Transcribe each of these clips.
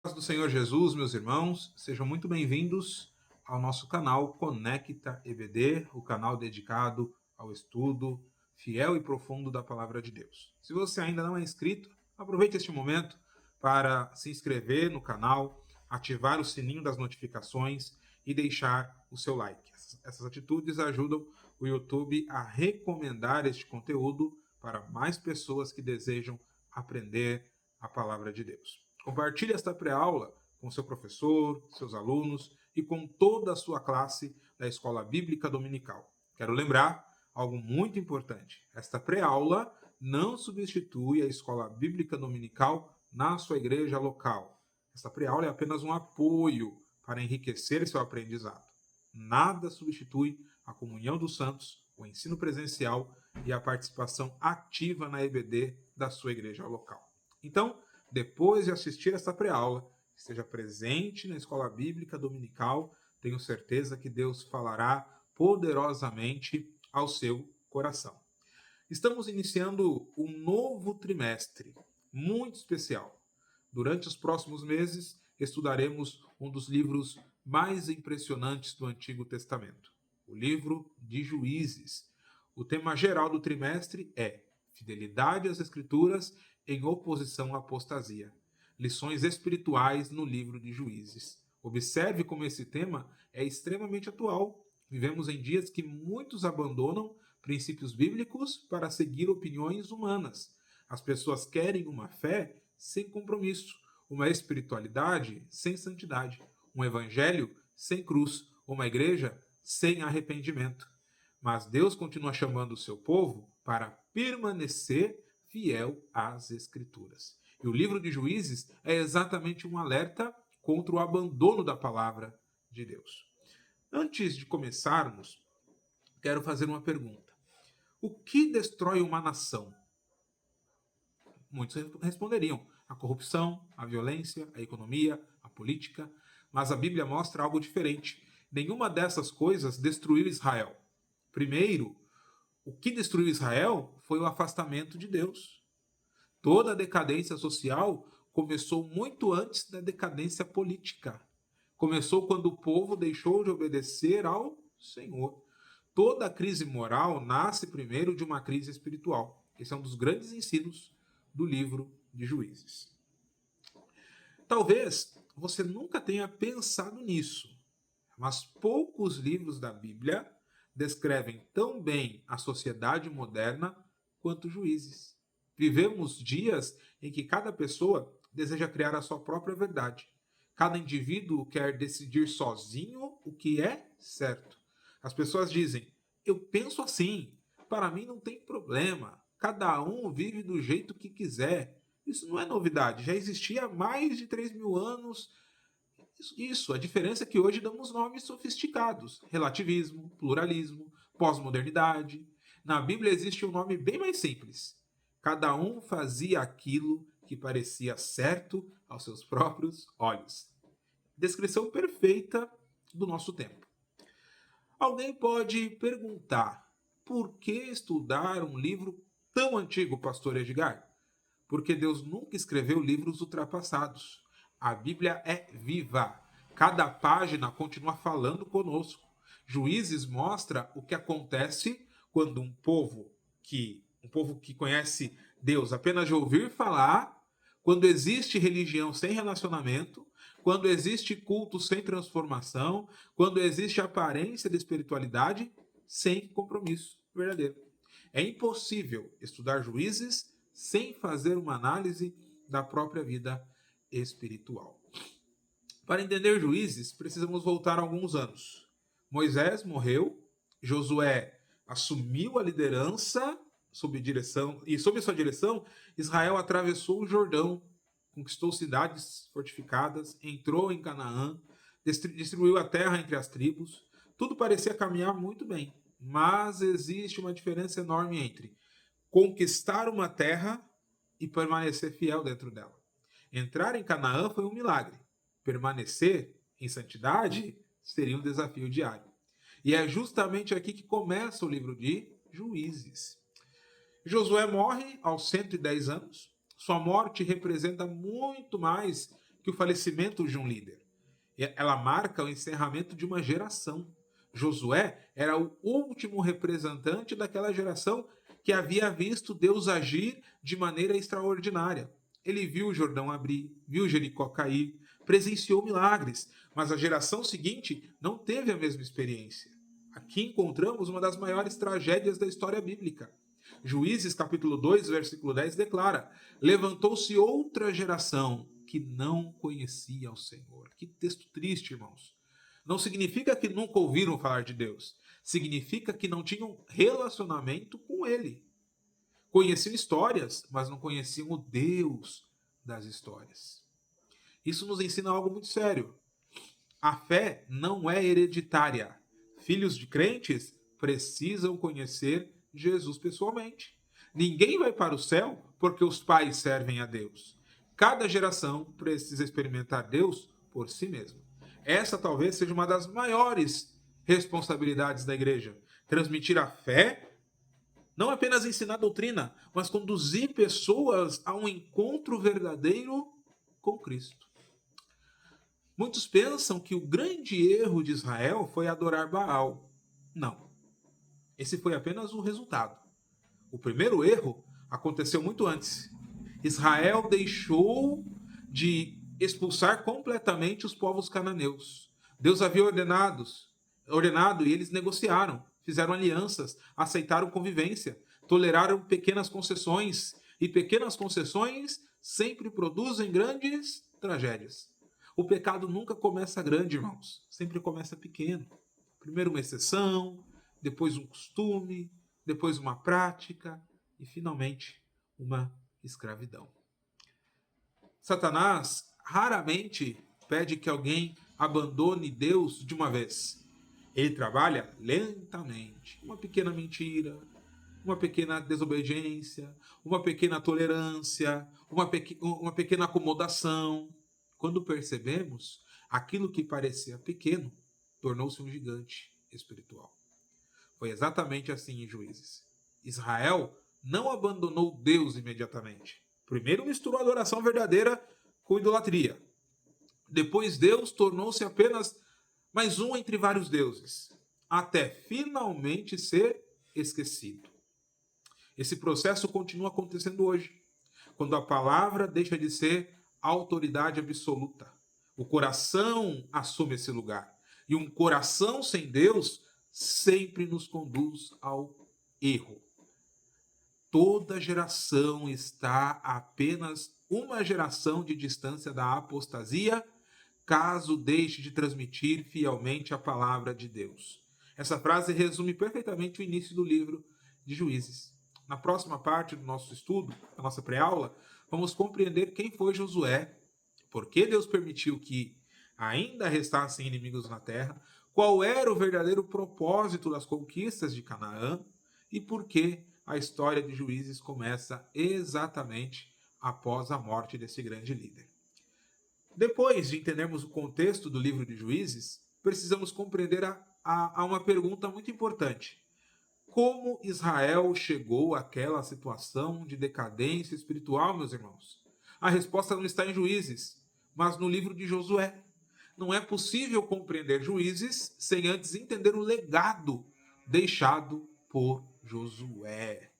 Paz do Senhor Jesus, meus irmãos, sejam muito bem-vindos ao nosso canal Conecta EBD, o canal dedicado ao estudo fiel e profundo da Palavra de Deus. Se você ainda não é inscrito, aproveite este momento para se inscrever no canal, ativar o sininho das notificações e deixar o seu like. Essas atitudes ajudam o YouTube a recomendar este conteúdo para mais pessoas que desejam aprender a Palavra de Deus. Compartilhe esta pré-aula com seu professor, seus alunos e com toda a sua classe da Escola Bíblica Dominical. Quero lembrar algo muito importante. Esta pré-aula não substitui a Escola Bíblica Dominical na sua igreja local. Esta pré-aula é apenas um apoio para enriquecer seu aprendizado. Nada substitui a comunhão dos santos, o ensino presencial e a participação ativa na EBD da sua igreja local. Então, depois de assistir esta pré-aula, esteja presente na Escola Bíblica Dominical. Tenho certeza que Deus falará poderosamente ao seu coração. Estamos iniciando um novo trimestre, muito especial. Durante os próximos meses, estudaremos um dos livros mais impressionantes do Antigo Testamento, o livro de Juízes. O tema geral do trimestre é Fidelidade às Escrituras em oposição à apostasia. Lições espirituais no livro de Juízes. Observe como esse tema é extremamente atual. Vivemos em dias que muitos abandonam princípios bíblicos para seguir opiniões humanas. As pessoas querem uma fé sem compromisso, uma espiritualidade sem santidade, um evangelho sem cruz, uma igreja sem arrependimento. Mas Deus continua chamando o seu povo para permanecer fiel às Escrituras. E o livro de Juízes é exatamente um alerta contra o abandono da palavra de Deus. Antes de começarmos, quero fazer uma pergunta. O que destrói uma nação? Muitos responderiam: a corrupção, a violência, a economia, a política. Mas a Bíblia mostra algo diferente. Nenhuma dessas coisas destruiu Israel. Primeiro, o que destruiu Israel foi o afastamento de Deus. Toda a decadência social começou muito antes da decadência política. Começou quando o povo deixou de obedecer ao Senhor. Toda a crise moral nasce primeiro de uma crise espiritual. Esse é um dos grandes ensinos do livro de Juízes. Talvez você nunca tenha pensado nisso, mas poucos livros da Bíblia descrevem tão bem a sociedade moderna quanto Juízes. Vivemos dias em que cada pessoa deseja criar a sua própria verdade. Cada indivíduo quer decidir sozinho o que é certo. As pessoas dizem: eu penso assim, para mim não tem problema, cada um vive do jeito que quiser. Isso não é novidade, já existia há mais de 3.000 anos. Isso, a diferença é que hoje damos nomes sofisticados: relativismo, pluralismo, pós-modernidade. Na Bíblia existe um nome bem mais simples. Cada um fazia aquilo que parecia certo aos seus próprios olhos. Descrição perfeita do nosso tempo. Alguém pode perguntar: por que estudar um livro tão antigo, pastor Edgar? Porque Deus nunca escreveu livros ultrapassados. A Bíblia é viva. Cada página continua falando conosco. Juízes mostra o que acontece quando um povo que conhece Deus apenas de ouvir falar, quando existe religião sem relacionamento, quando existe culto sem transformação, quando existe aparência de espiritualidade sem compromisso verdadeiro. É impossível estudar Juízes sem fazer uma análise da própria vida espiritual. Para entender Juízes, precisamos voltar alguns anos. Moisés morreu, Josué assumiu a liderança sob sua direção, Israel atravessou o Jordão, conquistou cidades fortificadas, entrou em Canaã, distribuiu a terra entre as tribos. Tudo parecia caminhar muito bem, mas existe uma diferença enorme entre conquistar uma terra e permanecer fiel dentro dela. Entrar em Canaã foi um milagre. Permanecer em santidade seria um desafio diário. E é justamente aqui que começa o livro de Juízes. Josué morre aos 110 anos. Sua morte representa muito mais que o falecimento de um líder. Ela marca o encerramento de uma geração. Josué era o último representante daquela geração que havia visto Deus agir de maneira extraordinária. Ele viu o Jordão abrir, viu Jericó cair, presenciou milagres, mas a geração seguinte não teve a mesma experiência. Aqui encontramos uma das maiores tragédias da história bíblica. Juízes capítulo 2, versículo 10 declara: levantou-se outra geração que não conhecia o Senhor. Que texto triste, irmãos. Não significa que nunca ouviram falar de Deus. Significa que não tinham relacionamento com Ele. Conheciam histórias, mas não conheciam o Deus das histórias. Isso nos ensina algo muito sério. A fé não é hereditária. Filhos de crentes precisam conhecer Jesus pessoalmente. Ninguém vai para o céu porque os pais servem a Deus. Cada geração precisa experimentar Deus por si mesma. Essa talvez seja uma das maiores responsabilidades da igreja. Transmitir a fé, não apenas ensinar doutrina, mas conduzir pessoas a um encontro verdadeiro com Cristo. Muitos pensam que o grande erro de Israel foi adorar Baal. Não. Esse foi apenas o resultado. O primeiro erro aconteceu muito antes. Israel deixou de expulsar completamente os povos cananeus. Deus havia ordenado e eles negociaram, fizeram alianças, aceitaram convivência, toleraram pequenas concessões, e pequenas concessões sempre produzem grandes tragédias. O pecado nunca começa grande, irmãos, sempre começa pequeno. Primeiro uma exceção, depois um costume, depois uma prática e finalmente uma escravidão. Satanás raramente pede que alguém abandone Deus de uma vez. Ele trabalha lentamente. Uma pequena mentira, uma pequena desobediência, uma pequena tolerância, uma pequena acomodação. Quando percebemos, aquilo que parecia pequeno tornou-se um gigante espiritual. Foi exatamente assim em Juízes. Israel não abandonou Deus imediatamente. Primeiro misturou a adoração verdadeira com idolatria. Depois Deus tornou-se apenas mais um entre vários deuses, até finalmente ser esquecido. Esse processo continua acontecendo hoje, quando a palavra deixa de ser autoridade absoluta. O coração assume esse lugar. E um coração sem Deus sempre nos conduz ao erro. Toda geração está a apenas uma geração de distância da apostasia, caso deixe de transmitir fielmente a palavra de Deus. Essa frase resume perfeitamente o início do livro de Juízes. Na próxima parte do nosso estudo, a nossa pré-aula, vamos compreender quem foi Josué, por que Deus permitiu que ainda restassem inimigos na terra, qual era o verdadeiro propósito das conquistas de Canaã e por que a história de Juízes começa exatamente após a morte desse grande líder. Depois de entendermos o contexto do livro de Juízes, precisamos compreender a uma pergunta muito importante. Como Israel chegou àquela situação de decadência espiritual, meus irmãos? A resposta não está em Juízes, mas no livro de Josué. Não é possível compreender Juízes sem antes entender o legado deixado por Josué.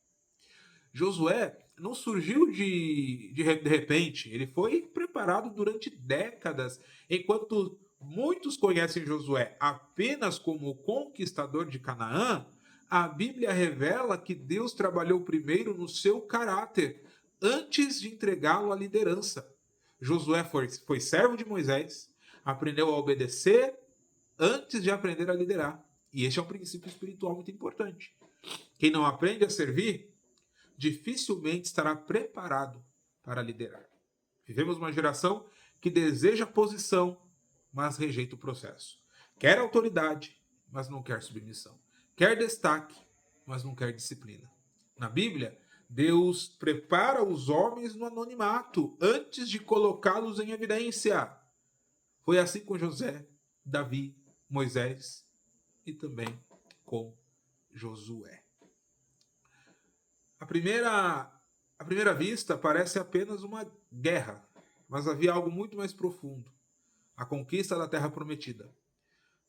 Josué não surgiu de repente, ele foi preparado durante décadas, enquanto muitos conhecem Josué apenas como o conquistador de Canaã. A Bíblia revela que Deus trabalhou primeiro no seu caráter, antes de entregá-lo à liderança. Josué foi servo de Moisés, aprendeu a obedecer antes de aprender a liderar. E este é um princípio espiritual muito importante. Quem não aprende a servir, dificilmente estará preparado para liderar. Vivemos uma geração que deseja posição, mas rejeita o processo. Quer autoridade, mas não quer submissão. Quer destaque, mas não quer disciplina. Na Bíblia, Deus prepara os homens no anonimato antes de colocá-los em evidência. Foi assim com José, Davi, Moisés e também com Josué. À primeira vista, parece apenas uma Mas havia algo muito mais profundo: a conquista da terra prometida.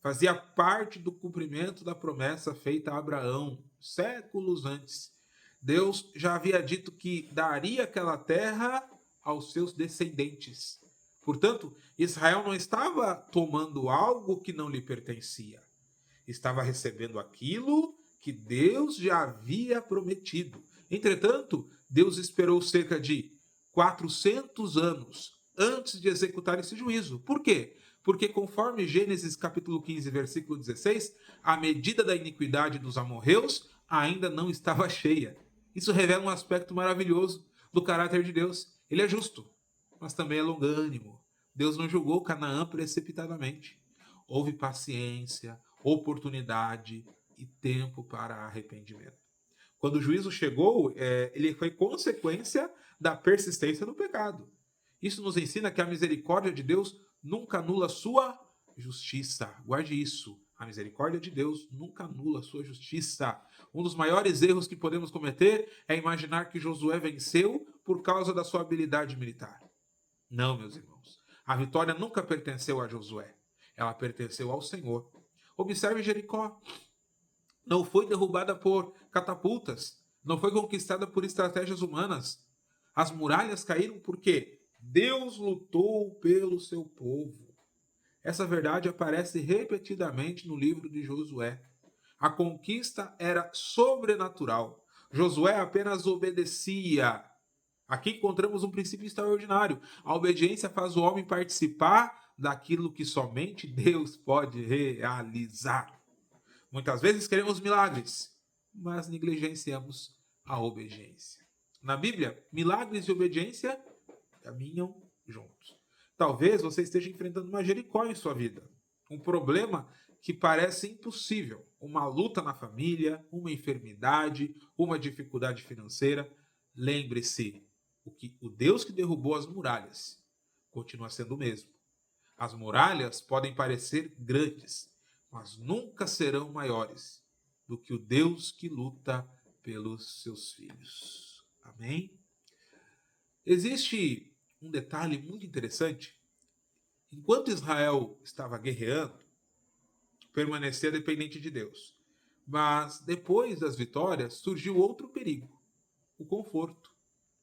Fazia parte do cumprimento da promessa feita a Abraão séculos antes. Deus já havia dito que daria aquela terra aos seus descendentes. Portanto, Israel não estava tomando algo que não lhe pertencia. Estava recebendo aquilo que Deus já havia prometido. Entretanto, Deus esperou cerca de 400 anos antes de executar esse juízo. Por quê? Porque conforme Gênesis capítulo 15, versículo 16, a medida da iniquidade dos amorreus ainda não estava cheia. Isso revela um aspecto maravilhoso do caráter de Deus. Ele é justo, mas também é longânimo. Deus não julgou Canaã precipitadamente. Houve paciência, oportunidade e tempo para arrependimento. Quando o juízo chegou, ele foi consequência da persistência do pecado. Isso nos ensina que a misericórdia de Deus nunca anula sua justiça. Guarde isso. A misericórdia de Deus nunca anula sua justiça. Um dos maiores erros que podemos cometer é imaginar que Josué venceu por causa da sua habilidade militar. Não, meus irmãos. A vitória nunca pertenceu a Josué. Ela pertenceu ao Senhor. Observe Jericó. Não foi derrubada por catapultas. Não foi conquistada por estratégias humanas. As muralhas caíram porque Deus lutou pelo seu povo. Essa verdade aparece repetidamente no livro de Josué. A conquista era sobrenatural. Josué apenas obedecia. Aqui encontramos um princípio extraordinário. A obediência faz o homem participar daquilo que somente Deus pode realizar. Muitas vezes queremos milagres, mas negligenciamos a obediência. Na Bíblia, milagres e obediência caminham juntos. Talvez você esteja enfrentando uma Jericó em sua vida. Um problema que parece impossível. Uma luta na família, uma enfermidade, uma dificuldade financeira. Lembre-se, o Deus que derrubou as muralhas continua sendo o mesmo. As muralhas podem parecer grandes, mas nunca serão maiores do que o Deus que luta pelos seus filhos. Amém? Existe um detalhe muito interessante. Enquanto Israel estava guerreando, permanecia dependente de Deus. Mas depois das vitórias surgiu outro perigo: o conforto,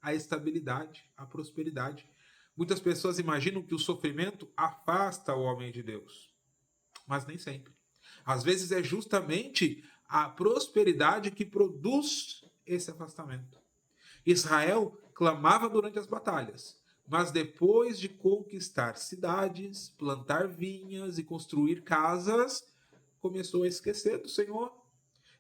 a estabilidade, a prosperidade. Muitas pessoas imaginam que o sofrimento afasta o homem de Deus, mas nem sempre. Às vezes é justamente a prosperidade que produz esse afastamento. Israel clamava durante as batalhas, mas depois de conquistar cidades, plantar vinhas e construir casas, começou a esquecer do Senhor.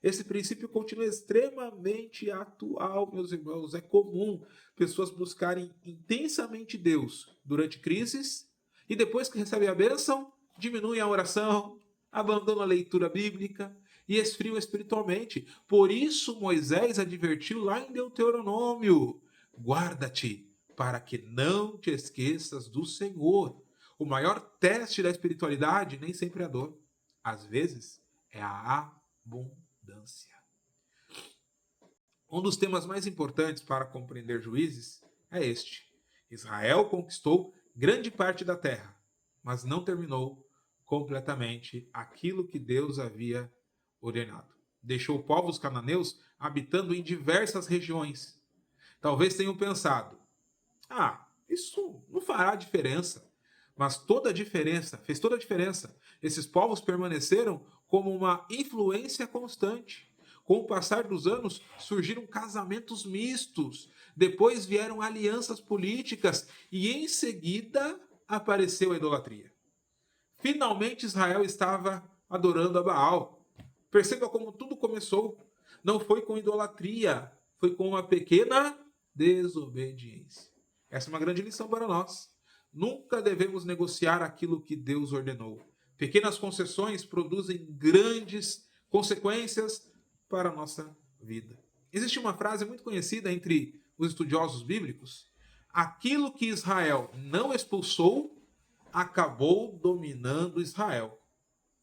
Esse princípio continua extremamente atual, meus irmãos. É comum pessoas buscarem intensamente Deus durante crises e depois que recebem a bênção, diminuem a oração, abandonam a leitura bíblica e esfriam espiritualmente. Por isso Moisés advertiu lá em Deuteronômio: guarda-te para que não te esqueças do Senhor. O maior teste da espiritualidade nem sempre é a dor. Às vezes é a abundância. Um dos temas mais importantes para compreender Juízes é este: Israel conquistou grande parte da terra, mas não terminou completamente aquilo que Deus havia ordenado. Deixou povos cananeus habitando em diversas regiões. Talvez tenham pensado: isso não fará diferença. Mas fez toda a diferença. Esses povos permaneceram como uma influência constante. Com o passar dos anos, surgiram casamentos mistos. Depois vieram alianças políticas. E em seguida apareceu a idolatria. Finalmente Israel estava adorando a Baal. Perceba como tudo começou. Não foi com idolatria, foi com uma pequena desobediência. Essa é uma grande lição para nós. Nunca devemos negociar aquilo que Deus ordenou. Pequenas concessões produzem grandes consequências para a nossa vida. Existe uma frase muito conhecida entre os estudiosos bíblicos: aquilo que Israel não expulsou acabou dominando Israel.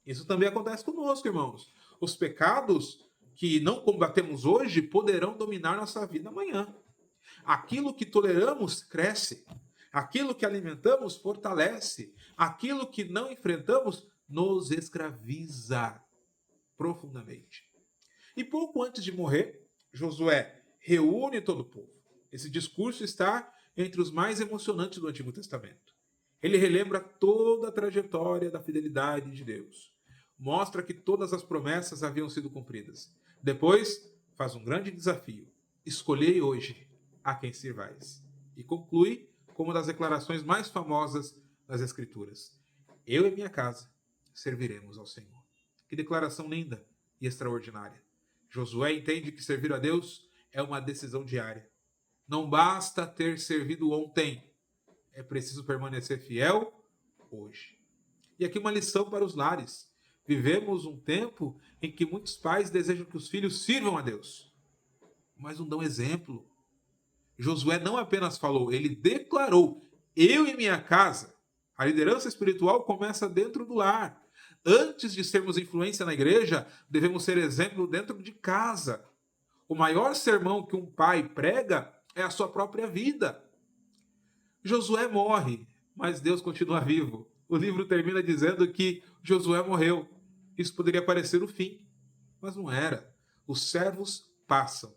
Isso também acontece conosco, irmãos. Os pecados que não combatemos hoje poderão dominar nossa vida amanhã. Aquilo que toleramos cresce. Aquilo que alimentamos fortalece. Aquilo que não enfrentamos nos escraviza profundamente. E pouco antes de morrer, Josué reúne todo o povo. Esse discurso está entre os mais emocionantes do Antigo Testamento. Ele relembra toda a trajetória da fidelidade de Deus. Mostra que todas as promessas haviam sido cumpridas. Depois, faz um grande desafio. Escolhei hoje a quem sirvais. E conclui com uma das declarações mais famosas das Escrituras. Eu e minha casa serviremos ao Senhor. Que declaração linda e extraordinária. Josué entende que servir a Deus é uma decisão diária. Não basta ter servido ontem, é preciso permanecer fiel hoje. E aqui uma lição para os lares. Vivemos um tempo em que muitos pais desejam que os filhos sirvam a Deus, mas não dão exemplo. Josué não apenas falou, ele declarou: eu e minha casa. A liderança espiritual começa dentro do lar. Antes de sermos influência na igreja, devemos ser exemplo dentro de casa. O maior sermão que um pai prega é a sua própria vida. Josué morre, mas Deus continua vivo. O livro termina dizendo que Josué morreu. Isso poderia parecer o fim, mas não era. Os servos passam,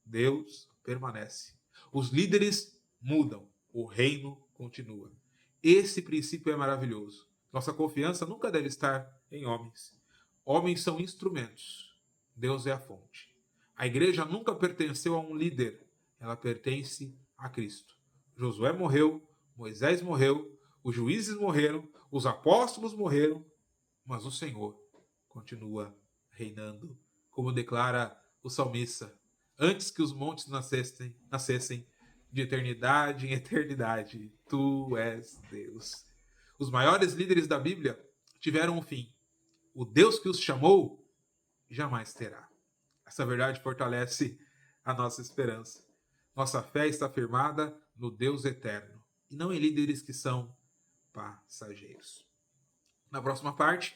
Deus permanece. Os líderes mudam, o reino continua. Esse princípio é maravilhoso. Nossa confiança nunca deve estar em homens. Homens são instrumentos. Deus é a fonte. A igreja nunca pertenceu a um líder. Ela pertence a Cristo. Josué morreu, Moisés morreu, os juízes morreram, os apóstolos morreram, mas o Senhor continua reinando, como declara o salmista. Antes que os montes nascessem de eternidade em eternidade, tu és Deus. Os maiores líderes da Bíblia tiveram um fim. O Deus que os chamou jamais terá. Essa verdade fortalece a nossa esperança. Nossa fé está firmada no Deus eterno e não em líderes que são passageiros. Na próxima parte,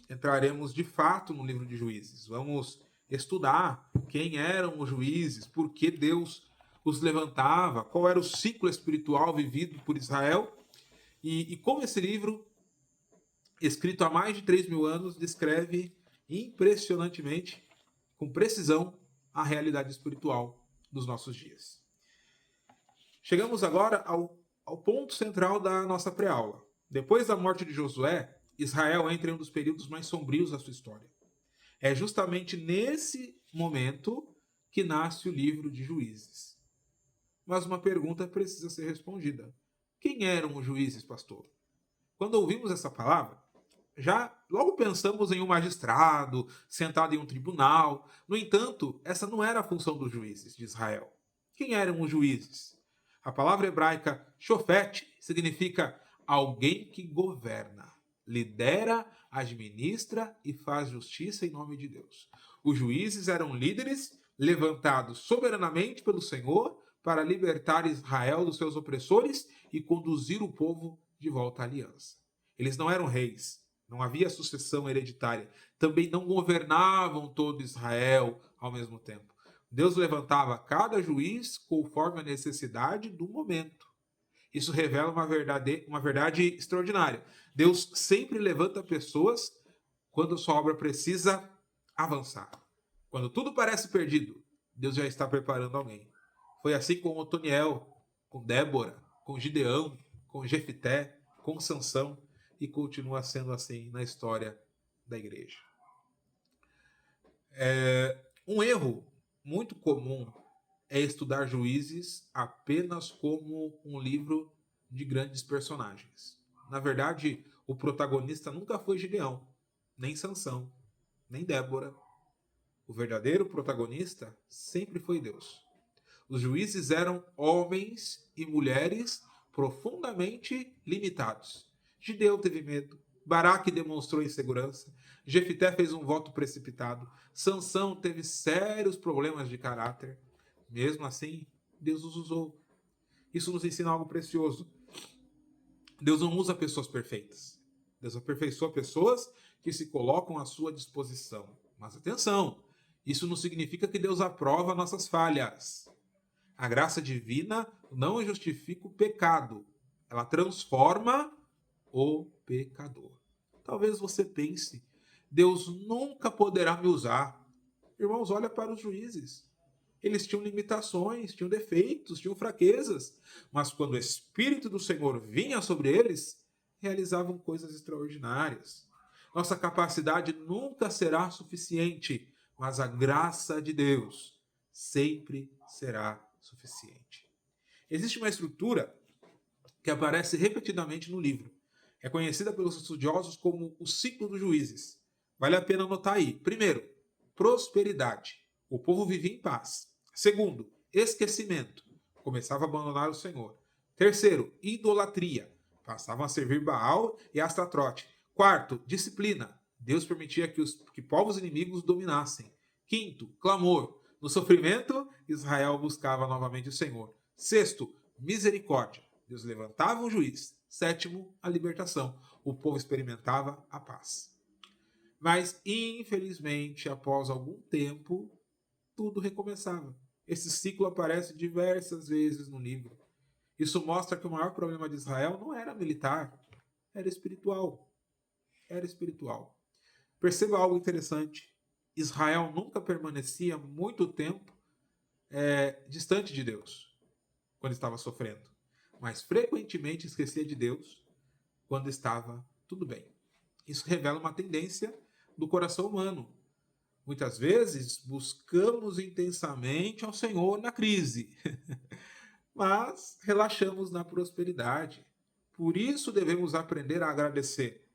entraremos de fato no livro de Juízes. Vamos estudar quem eram os juízes, por que Deus os levantava, qual era o ciclo espiritual vivido por Israel e como esse livro, escrito há mais de 3.000 anos, descreve impressionantemente, com precisão, a realidade espiritual dos nossos dias. Chegamos agora ao ponto central da nossa pré-aula. Depois da morte de Josué, Israel entra em um dos períodos mais sombrios da sua história. É justamente nesse momento que nasce o livro de Juízes. Mas uma pergunta precisa ser respondida. Quem eram os juízes, pastor? Quando ouvimos essa palavra, já logo pensamos em um magistrado sentado em um tribunal. No entanto, essa não era a função dos juízes de Israel. Quem eram os juízes? A palavra hebraica shofet significa alguém que governa, lidera, administra e faz justiça em nome de Deus. Os juízes eram líderes levantados soberanamente pelo Senhor para libertar Israel dos seus opressores e conduzir o povo de volta à aliança. Eles não eram reis, não havia sucessão hereditária, também não governavam todo Israel ao mesmo tempo. Deus levantava cada juiz conforme a necessidade do momento. Isso revela uma verdade extraordinária. Deus sempre levanta pessoas quando sua obra precisa avançar. Quando tudo parece perdido, Deus já está preparando alguém. Foi assim com Otoniel, com Débora, com Gideão, com Jefité, com Sansão, e continua sendo assim na história da igreja. Um erro muito comum é estudar Juízes apenas como um livro de grandes personagens. Na verdade, o protagonista nunca foi Gideão, nem Sansão, nem Débora. O verdadeiro protagonista sempre foi Deus. Os juízes eram homens e mulheres profundamente limitados. Gideão teve medo, Baraque demonstrou insegurança, Jefité fez um voto precipitado, Sansão teve sérios problemas de caráter. Mesmo assim, Deus os usou. Isso nos ensina algo precioso. Deus não usa pessoas perfeitas. Deus aperfeiçoa pessoas que se colocam à sua disposição. Mas atenção, isso não significa que Deus aprova nossas falhas. A graça divina não justifica o pecado, ela transforma o pecador. Talvez você pense, Deus nunca poderá me usar. Irmãos, olha para os juízes. Eles tinham limitações, tinham defeitos, tinham fraquezas, mas quando o Espírito do Senhor vinha sobre eles, realizavam coisas extraordinárias. Nossa capacidade nunca será suficiente, mas a graça de Deus sempre será suficiente. Existe uma estrutura que aparece repetidamente no livro. É conhecida pelos estudiosos como o ciclo dos juízes. Vale a pena anotar aí. Primeiro, prosperidade. O povo vivia em paz. Segundo, esquecimento. Começava a abandonar o Senhor. Terceiro, idolatria. Passavam a servir Baal e Astarote. Quarto, disciplina. Deus permitia que povos inimigos dominassem. Quinto, clamor. No sofrimento, Israel buscava novamente o Senhor. Sexto, misericórdia. Deus levantava um juiz. Sétimo, a libertação. O povo experimentava a paz. Mas, infelizmente, após algum tempo, tudo recomeçava. Esse ciclo aparece diversas vezes no livro. Isso mostra que o maior problema de Israel não era militar, era espiritual. Era espiritual. Perceba algo interessante. Israel nunca permanecia muito tempo distante de Deus, quando estava sofrendo. Mas frequentemente esquecia de Deus quando estava tudo bem. Isso revela uma tendência do coração humano. Muitas vezes buscamos intensamente ao Senhor na crise, mas relaxamos na prosperidade. Por isso devemos aprender a agradecer,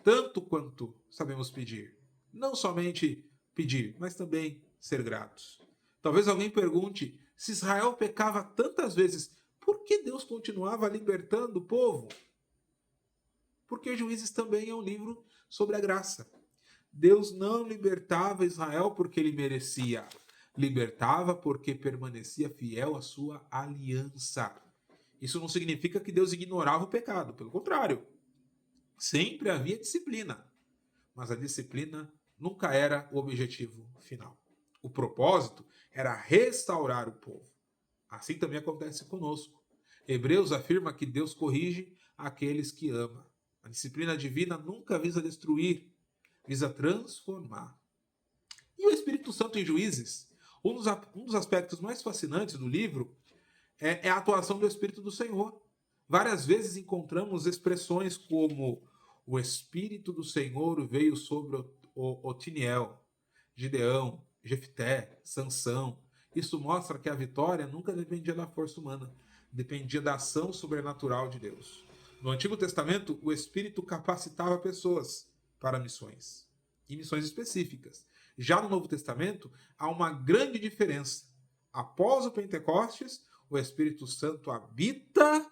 tanto quanto sabemos pedir. Não somente pedir, mas também ser gratos. Talvez alguém pergunte, se Israel pecava tantas vezes, por que Deus continuava libertando o povo? Porque Juízes também é um livro sobre a graça. Deus não libertava Israel porque ele merecia. Libertava porque permanecia fiel à sua aliança. Isso não significa que Deus ignorava o pecado. Pelo contrário, sempre havia disciplina. Mas a disciplina nunca era o objetivo final. O propósito era restaurar o povo. Assim também acontece conosco. Hebreus afirma que Deus corrige aqueles que ama. A disciplina divina nunca visa destruir, visa transformar. E o Espírito Santo em Juízes? Um dos aspectos mais fascinantes do livro é a atuação do Espírito do Senhor. Várias vezes encontramos expressões como o Espírito do Senhor veio sobre Otiniel, Gideão, Jefté, Sansão. Isso mostra que a vitória nunca dependia da força humana, dependia da ação sobrenatural de Deus. No Antigo Testamento, o Espírito capacitava pessoas para missões, e missões específicas. Já no Novo Testamento, há uma grande diferença. Após o Pentecostes, o Espírito Santo habita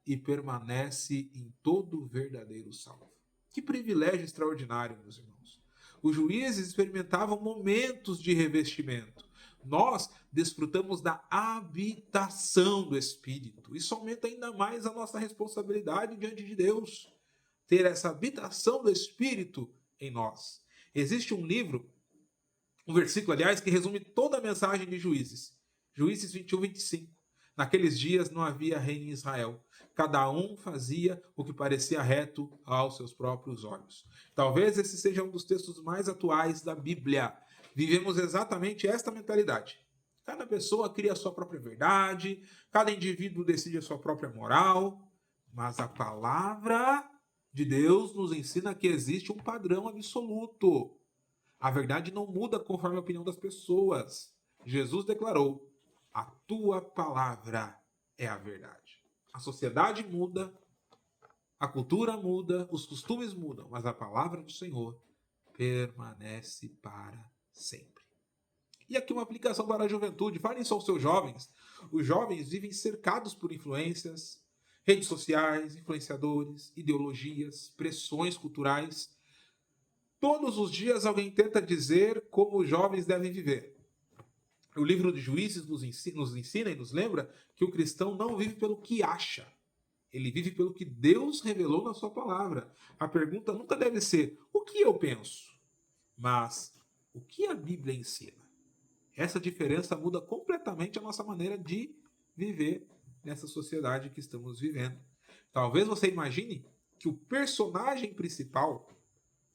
e permanece em todo verdadeiro salvo. Que privilégio extraordinário, meus irmãos. Os juízes experimentavam momentos de revestimento. Nós desfrutamos da habitação do Espírito. Isso aumenta ainda mais a nossa responsabilidade diante de Deus. Ter essa habitação do Espírito em nós. Existe um livro, um versículo, aliás, que resume toda a mensagem de Juízes. Juízes 21, 25. Naqueles dias não havia rei em Israel. Cada um fazia o que parecia reto aos seus próprios olhos. Talvez esse seja um dos textos mais atuais da Bíblia. Vivemos exatamente esta mentalidade. Cada pessoa cria a sua própria verdade, cada indivíduo decide a sua própria moral, mas a palavra de Deus nos ensina que existe um padrão absoluto. A verdade não muda conforme a opinião das pessoas. Jesus declarou: a tua palavra é a verdade. A sociedade muda, a cultura muda, os costumes mudam, mas a palavra do Senhor permanece para sempre. E aqui uma aplicação para a juventude. Falem só aos seus jovens. Os jovens vivem cercados por influências, redes sociais, influenciadores, ideologias, pressões culturais. Todos os dias alguém tenta dizer como os jovens devem viver. O livro de Juízes nos ensina e nos lembra que o cristão não vive pelo que acha. Ele vive pelo que Deus revelou na sua palavra. A pergunta nunca deve ser o que eu penso, mas o que a Bíblia ensina. Essa diferença muda completamente a nossa maneira de viver nessa sociedade que estamos vivendo. Talvez você imagine que o personagem principal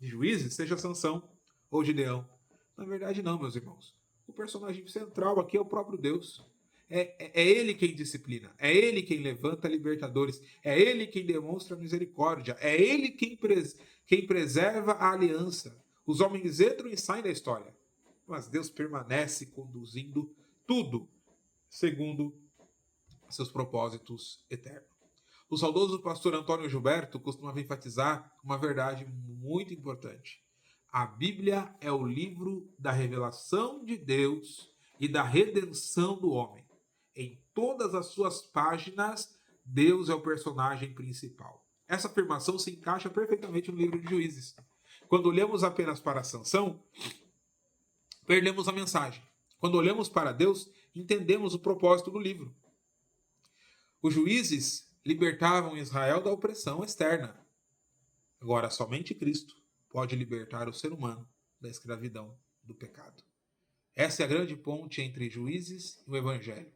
de Juízes seja Sansão ou Gideão. Na verdade, não, meus irmãos. O personagem central aqui é o próprio Deus. É ele quem disciplina, é ele quem levanta libertadores, é ele quem demonstra misericórdia, é ele quem preserva a aliança. Os homens entram e saem da história, mas Deus permanece conduzindo tudo segundo seus propósitos eternos. O saudoso pastor Antônio Gilberto costumava enfatizar uma verdade muito importante. A Bíblia é o livro da revelação de Deus e da redenção do homem. Em todas as suas páginas, Deus é o personagem principal. Essa afirmação se encaixa perfeitamente no livro de Juízes. Quando olhamos apenas para Sansão, perdemos a mensagem. Quando olhamos para Deus, entendemos o propósito do livro. Os juízes libertavam Israel da opressão externa. Agora, somente Cristo pode libertar o ser humano da escravidão do pecado. Essa é a grande ponte entre Juízes e o Evangelho.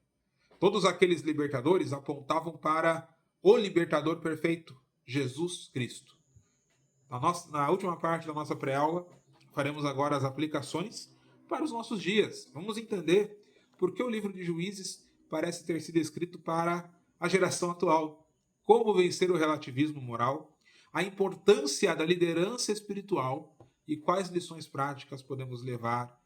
Todos aqueles libertadores apontavam para o libertador perfeito, Jesus Cristo. Na última parte da nossa pré-aula, faremos agora as aplicações para os nossos dias. Vamos entender por que o livro de Juízes parece ter sido escrito para a geração atual. Como vencer o relativismo moral, a importância da liderança espiritual e quais lições práticas podemos levar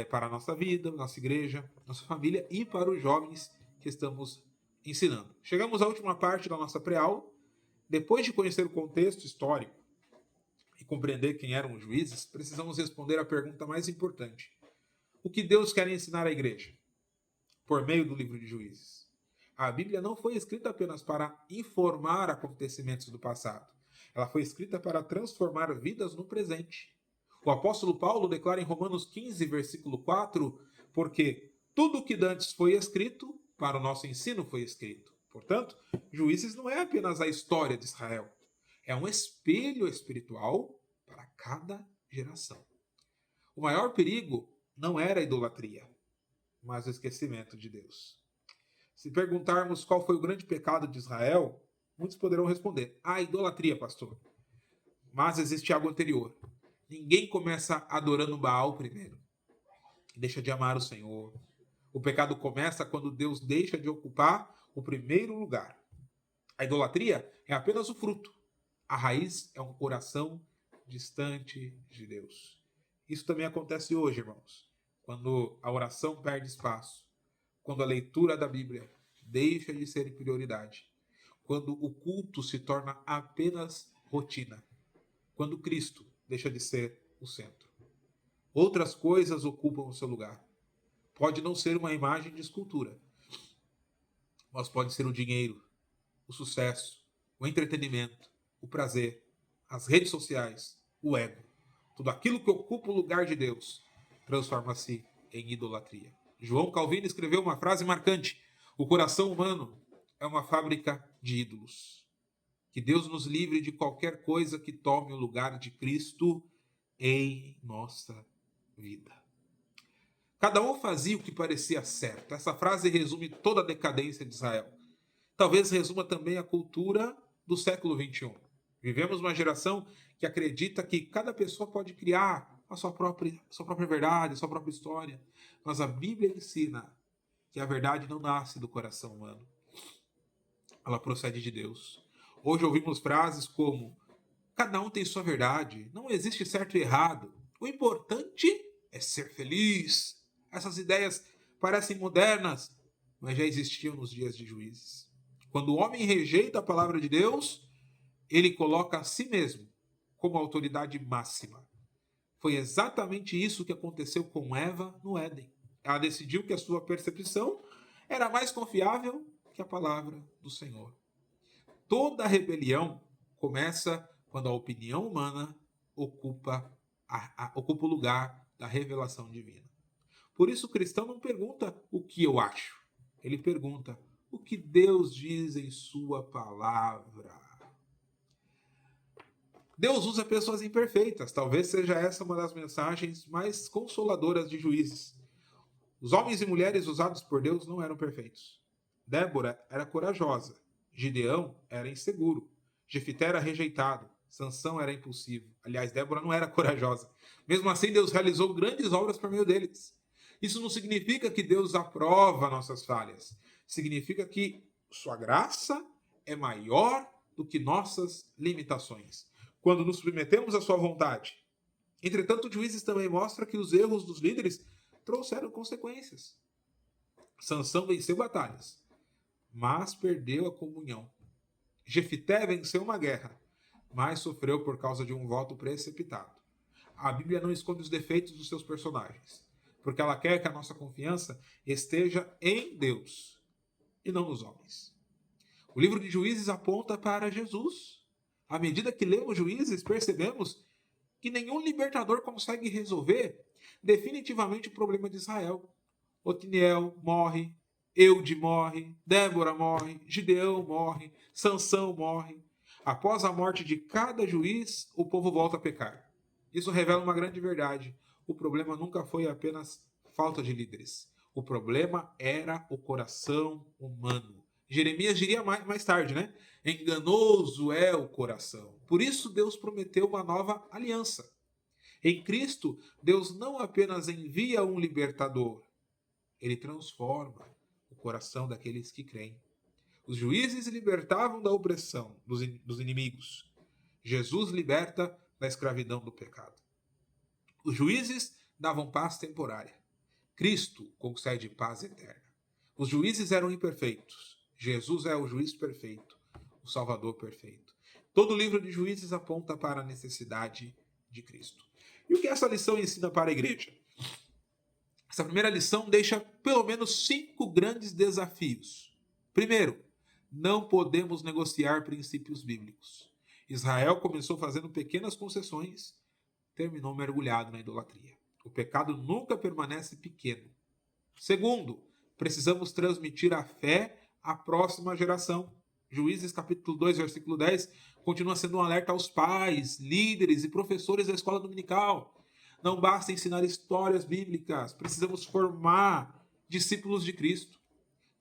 para a nossa vida, nossa igreja, nossa família e para os jovens que estamos ensinando. Chegamos à última parte da nossa pré-aula. Depois de conhecer o contexto histórico e compreender quem eram os juízes, precisamos responder a pergunta mais importante. O que Deus quer ensinar à igreja por meio do livro de Juízes? A Bíblia não foi escrita apenas para informar acontecimentos do passado. Ela foi escrita para transformar vidas no presente. O apóstolo Paulo declara em Romanos 15, versículo 4, porque tudo o que dantes foi escrito, para o nosso ensino foi escrito. Portanto, Juízes não é apenas a história de Israel. É um espelho espiritual para cada geração. O maior perigo não era a idolatria, mas o esquecimento de Deus. Se perguntarmos qual foi o grande pecado de Israel, muitos poderão responder: a idolatria, pastor. Mas existe algo anterior. Ninguém começa adorando Baal primeiro. Deixa de amar o Senhor. O pecado começa quando Deus deixa de ocupar o primeiro lugar. A idolatria é apenas o fruto. A raiz é um coração distante de Deus. Isso também acontece hoje, irmãos. Quando a oração perde espaço. Quando a leitura da Bíblia deixa de ser prioridade. Quando o culto se torna apenas rotina. Quando Cristo deixa de ser o centro. Outras coisas ocupam o seu lugar. Pode não ser uma imagem de escultura, mas pode ser o dinheiro, o sucesso, o entretenimento, o prazer, as redes sociais, o ego. Tudo aquilo que ocupa o lugar de Deus transforma-se em idolatria. João Calvino escreveu uma frase marcante: o coração humano é uma fábrica de ídolos. Que Deus nos livre de qualquer coisa que tome o lugar de Cristo em nossa vida. Cada um fazia o que parecia certo. Essa frase resume toda a decadência de Israel. Talvez resuma também a cultura do século XXI. Vivemos uma geração que acredita que cada pessoa pode criar a sua própria verdade, a sua própria história. Mas a Bíblia ensina que a verdade não nasce do coração humano. Ela procede de Deus. Hoje ouvimos frases como: cada um tem sua verdade, não existe certo e errado. O importante é ser feliz. Essas ideias parecem modernas, mas já existiam nos dias de Juízes. Quando o homem rejeita a palavra de Deus, ele coloca a si mesmo como autoridade máxima. Foi exatamente isso que aconteceu com Eva no Éden. Ela decidiu que a sua percepção era mais confiável que a palavra do Senhor. Toda rebelião começa quando a opinião humana ocupa o lugar da revelação divina. Por isso o cristão não pergunta o que eu acho. Ele pergunta o que Deus diz em sua palavra. Deus usa pessoas imperfeitas. Talvez seja essa uma das mensagens mais consoladoras de Juízes. Os homens e mulheres usados por Deus não eram perfeitos. Débora era corajosa Gideão era inseguro. Jefité era rejeitado. Sansão era impulsivo. Aliás, Débora não era corajosa. Mesmo assim, Deus realizou grandes obras por meio deles. Isso não significa que Deus aprova nossas falhas. Significa que sua graça é maior do que nossas limitações. Quando nos submetemos à sua vontade. Entretanto, Juízes também mostra que os erros dos líderes trouxeram consequências. Sansão venceu batalhas, mas perdeu a comunhão. Jefité venceu uma guerra, mas sofreu por causa de um voto precipitado. A Bíblia não esconde os defeitos dos seus personagens, porque ela quer que a nossa confiança esteja em Deus e não nos homens. O livro de Juízes aponta para Jesus. À medida que lemos Juízes, percebemos que nenhum libertador consegue resolver definitivamente o problema de Israel. Otiniel morre, Eude morre, Débora morre, Gideão morre, Sansão morre. Após a morte de cada juiz, o povo volta a pecar. Isso revela uma grande verdade. O problema nunca foi apenas falta de líderes. O problema era o coração humano. Jeremias diria mais tarde, né? Enganoso é o coração. Por isso Deus prometeu uma nova aliança. Em Cristo, Deus não apenas envia um libertador, ele transforma o coração daqueles que creem. Os juízes libertavam da opressão dos inimigos. Jesus liberta da escravidão do pecado. Os juízes davam paz temporária. Cristo concede paz eterna. Os juízes eram imperfeitos. Jesus é o juiz perfeito, o Salvador perfeito. Todo o livro de Juízes aponta para a necessidade de Cristo. E o que essa lição ensina para a igreja? Essa primeira lição deixa pelo menos 5 grandes desafios. Primeiro, não podemos negociar princípios bíblicos. Israel começou fazendo pequenas concessões, terminou mergulhado na idolatria. O pecado nunca permanece pequeno. Segundo, precisamos transmitir a fé à próxima geração. Juízes capítulo 2, versículo 10, continua sendo um alerta aos pais, líderes e professores da escola dominical. Não basta ensinar histórias bíblicas, precisamos formar discípulos de Cristo.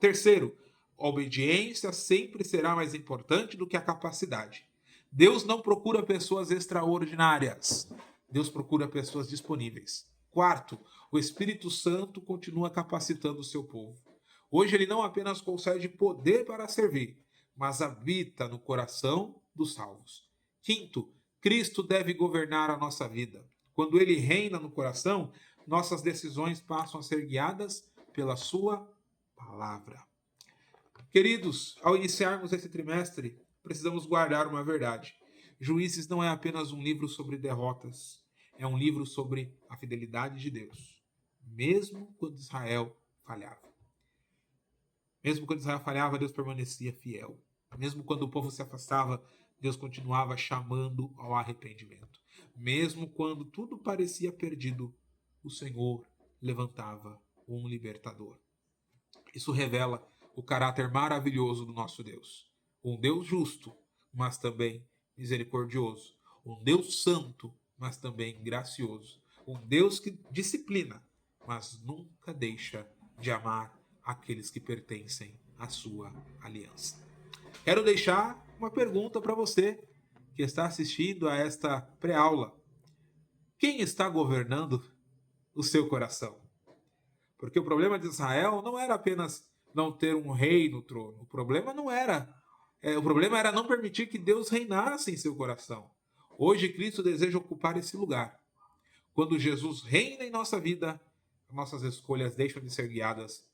Terceiro, a obediência sempre será mais importante do que a capacidade. Deus não procura pessoas extraordinárias, Deus procura pessoas disponíveis. Quarto, o Espírito Santo continua capacitando o seu povo. Hoje ele não apenas concede poder para servir, mas habita no coração dos salvos. Quinto, Cristo deve governar a nossa vida. Quando ele reina no coração, nossas decisões passam a ser guiadas pela sua palavra. Queridos, ao iniciarmos esse trimestre, precisamos guardar uma verdade. Juízes não é apenas um livro sobre derrotas, é um livro sobre a fidelidade de Deus, mesmo quando Israel falhava. Mesmo quando Israel falhava, Deus permanecia fiel. Mesmo quando o povo se afastava, Deus continuava chamando ao arrependimento. Mesmo quando tudo parecia perdido, o Senhor levantava um libertador. Isso revela o caráter maravilhoso do nosso Deus. Um Deus justo, mas também misericordioso. Um Deus santo, mas também gracioso. Um Deus que disciplina, mas nunca deixa de amar aqueles que pertencem à sua aliança. Quero deixar uma pergunta para você que está assistindo a esta pré-aula. Quem está governando o seu coração? Porque o problema de Israel não era apenas não ter um rei no trono. O problema era não permitir que Deus reinasse em seu coração. Hoje Cristo deseja ocupar esse lugar. Quando Jesus reina em nossa vida, nossas escolhas deixam de ser guiadas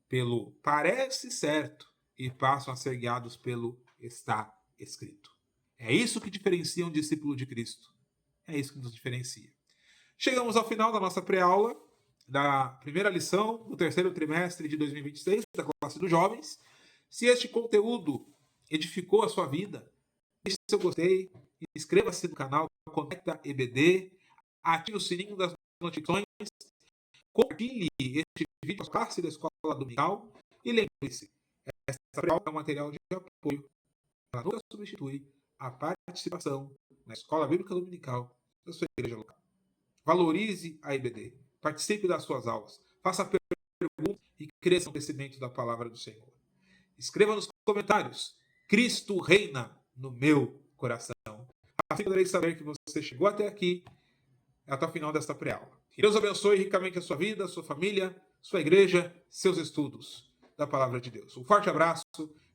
pelo parece certo e passam a ser guiados pelo está escrito. É isso que diferencia um discípulo de Cristo. É isso que nos diferencia. Chegamos ao final da nossa pré-aula, da primeira lição do terceiro trimestre de 2026, da classe dos jovens. Se este conteúdo edificou a sua vida, deixe seu gostei, inscreva-se no canal Conecta EBD, ative o sininho das notificações, compartilhe este vídeo com a classe da escola dominical e lembre-se, esta pré-aula é um material de apoio, ela nunca substitui a participação na escola bíblica dominical da sua igreja local. Valorize a EBD, participe das suas aulas, faça perguntas e cresça no conhecimento da palavra do Senhor. Escreva nos comentários Cristo reina no meu coração. Assim poderei saber que você chegou até aqui, até o final desta pré-aula. Que Deus abençoe ricamente a sua vida, a sua família, sua igreja, seus estudos da palavra de Deus. Um forte abraço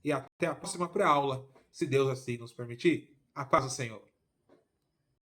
e até a próxima pré-aula, se Deus assim nos permitir. A paz do Senhor.